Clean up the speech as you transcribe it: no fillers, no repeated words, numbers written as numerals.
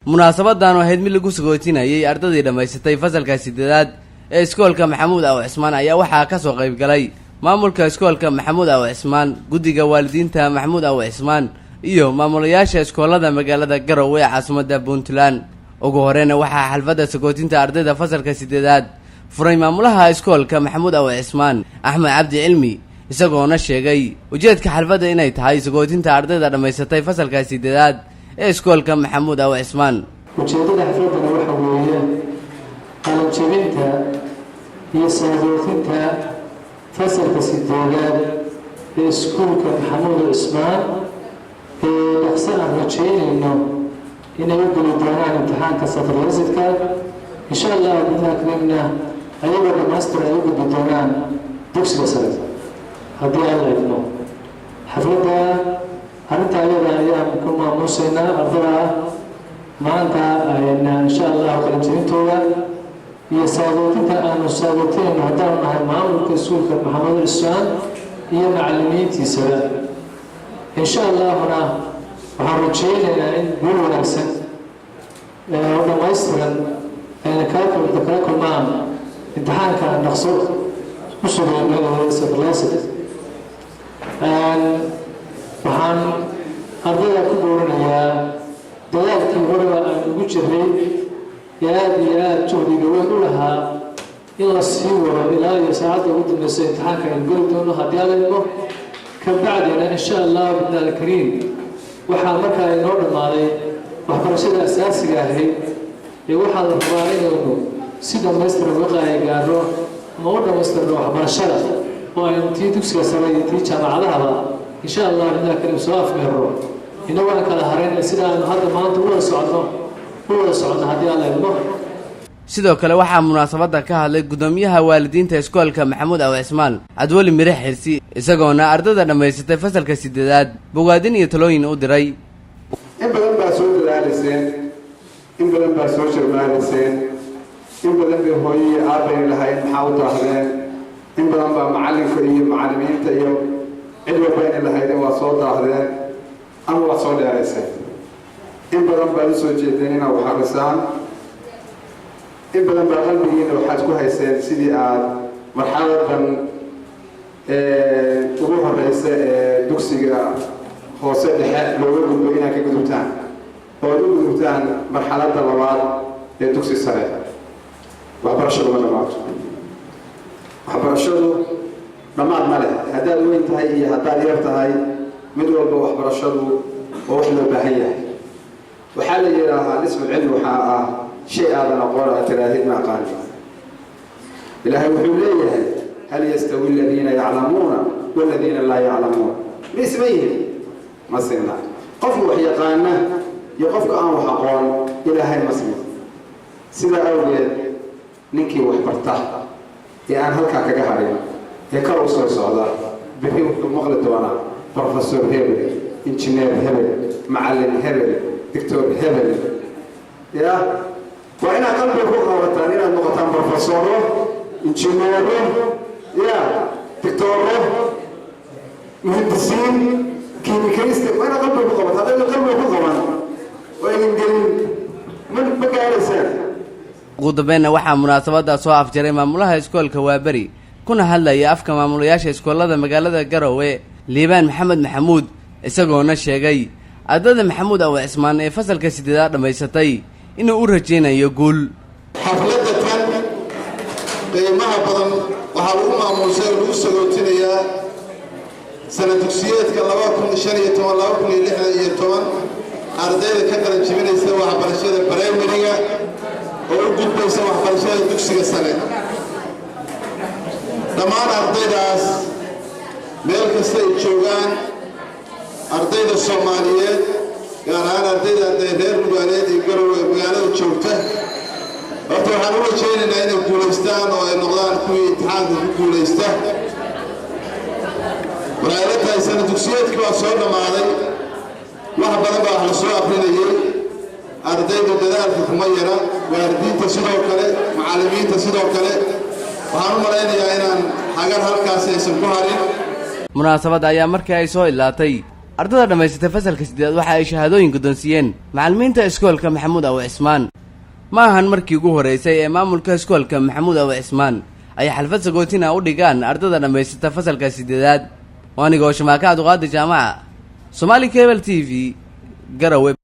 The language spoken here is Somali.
munaasabadan waxayd mid lagu sagootinayay ardadii dhamaysatay fasalka 8aad ee iskoolka Maxamuud Aw Cismaan ayaa waxaa ka soo qayb galay maamulka iskoolka Maxamuud Aw Cismaan, guddiga waalidiinta Maxamuud Aw Cismaan iyo maamulayaasha iskoolada magaalada Garowe ee caasimadda Puntland. ugu horeeyna waxaa xalfadda sagootinta ardayda fasalka 8aad furay maamulaha iskoolka Maxamuud Aw Cismaan Axmed Cabdi Cilmi, isagoona sheegay ujeedka xalfadda inay tahay sagootinta ardayda dhamaysatay fasalka 8aad ee iskoolka Maxamuud Aw Cismaan. ujeedada xafladana waxa weeye qalin jebinta iyo sagootinta fasalka 8aad ee iskoolka Maxamuud Aw Cismaan ee dhaqsan aan rajaynayno inay u geli doonaan imtixaanka safariyaasidka insha Allah bidnaaknina ayagoo dhamaystir ay u gudbi doonaan dugsiga sare haddii aan la idmo. xafladda arrinta ayada ayaan ku maamuusaynaa ardada maanta insha Allah qalin jebintooda iyo sagootinta aanu sagootinayno haddaan nahay maamulka iskoolka Maxamuud Aw Cismaan iyo macallimiintiisaba. insha Allahna waxaan rajaynaynaa in guul wanaagsan oo dhamaystiran ayna kala kulmaan imtixaanka dhaqso u sugayno ee safariyaasid. waxaan ardayda ku dooranayaa dadaalkii horeba aan ugu jiray aad iyo aad juhdiga weyn u lahaa in la sii wado ilaa iyo saacadda ugu dambaysa imtixaanka aynu geli doono haddii aan la idmo. kabacdina insha Allah bidnaa alkariim waxaa markaa inoo dhammaaday waxbarashada asaasiga ahayd ee waxaa la rabaa inaynu si dhamaystiran uga qaaygaaro ama u dhamaystirno waxbarashada oo aynu tii dugsiga sare iyo tii jaamacadahaba insha Allah bidnaa alkariim soo afmeerno inagoo aan kala harayn sida aanu hadda maanta u wada socono haddii aan la idmo. sidoo kale waxaa munaasabadda ka hadlay gudoomiyaha waalidiinta iskoolka Maxamuud Aw Cismaan Cabdiweli Mirax Xirsi, isagoona ardada dhamaysatay fasalka 8aad bogaadin iyo talooyin u diray. in badan baa soo dadaalayseen, in badan baa soo shirmaalayseen, in badan bay hooyii aabay lahayd maxaa u daahdeen, in badan baa macallinka iyo macallimiinta iyo cid walbayna lahayd waa soo daahdeen ama waa soo dheerayseen. in badan baad u soo jeedeen inaad wax akhrisaan, in badan baa qalbigiina waxaad ku hayseen sidii aad marxaladan ugu horeysa ee dugsiga hoose dhexe looga gudbo inaad ka gudubtaan oo aad u gudubtaan marxaladda labaad ee dugsi sare. waxbarashadu ma dhammaato, waxbarashadu dhammaad ma leh. haddaad weyn tahay iyo haddaad yar tahay mid walba waxbarashadu oo wax loo baahan yahay. waxaa la yidhaahaa nisfu cilmi waxaa ah shay aadan aqoon aad tiraahid ma aqaani. ilaahay wuxuu leeyahay hal yastawi aladiina yaclamuuna waladiina laa yaclamuun, ma isma yihin? ma sinna. qofka wax yaqaana iyo qofka aan wax aqoon ilaahay ma sinna. sidaa awgeed ninkii wax barta ee aan halkaa kaga harin ee kor u soo socda bixi wuxuu maqli doonaa professor hebel, injineer hebel, macallin hebel, doctor hebel. ya waa inaad qalbiga ku qabataan inaad noqotaan professoro, injineero, ya doctoro, muhandisiin, kiimikaliste. waa inaad qalbiga ku qabataan. haddaad qalbiga ku qaban waa idin gelin ma gaaraysaan. ugu dambeynna waxaa munaasabadda soo afjaray maamulaha iskoolka Waaberi kuna hadlaya afka maamulayaasha iskoolada magaalada Garowe Liibaan Maxamed Maxamuud, isagoona sheegay ardada Maxamuud Aw Cismaan ee fasalka 8aad dhamaysatay inuu u rajaynayo guul. xafladda tan qiimaha badan waxaa lagu maamuusay oo lagu sagootinayaa sana dugsiyeedka 2015-2016 ardayda ka qalin jebinaysa waxbarashada primariga oo u gudbaysa waxbarashada dugsiga sare. dhammaan ardaydaas meel kasta ay joogaan, ardayda Soomaaliyeed gaar ahaan ardayda reer Nugaaleed iyo Garowe magaalada joogta, horta waxaan u rajaynaynaa inay guulaystaan oo ay noqdaan kuwii imtixaanka ku guulaysta. waxay la tahay sana dugsiyeedkii waa soo dhammaaday, wax badan baa wax la soo akrinayay. ardayda dadaalka kuma yara, waalidiinta sidoo kale, macallimiinta sidoo kale. waxaan u malaynayaa inaan hagar halkaas aysan ku harin. munaasabadda ayaa markii ay soo ilaatay ardada dhammaysatay fasalka 8 waxa ay shahaadooyin guddoonsiiyeen macallimiinta iskoolka maxamuud aw cismaan ma ahan markii ugu horeysay ee maamulka iskoolka maxamuud aw cismaan ay xalfad sagootina u dhigaan ardada dhammaysatay fasalka 8 waanigoo shamaaka Abduqaadir Jaamaca Somali Cable TV Garowe.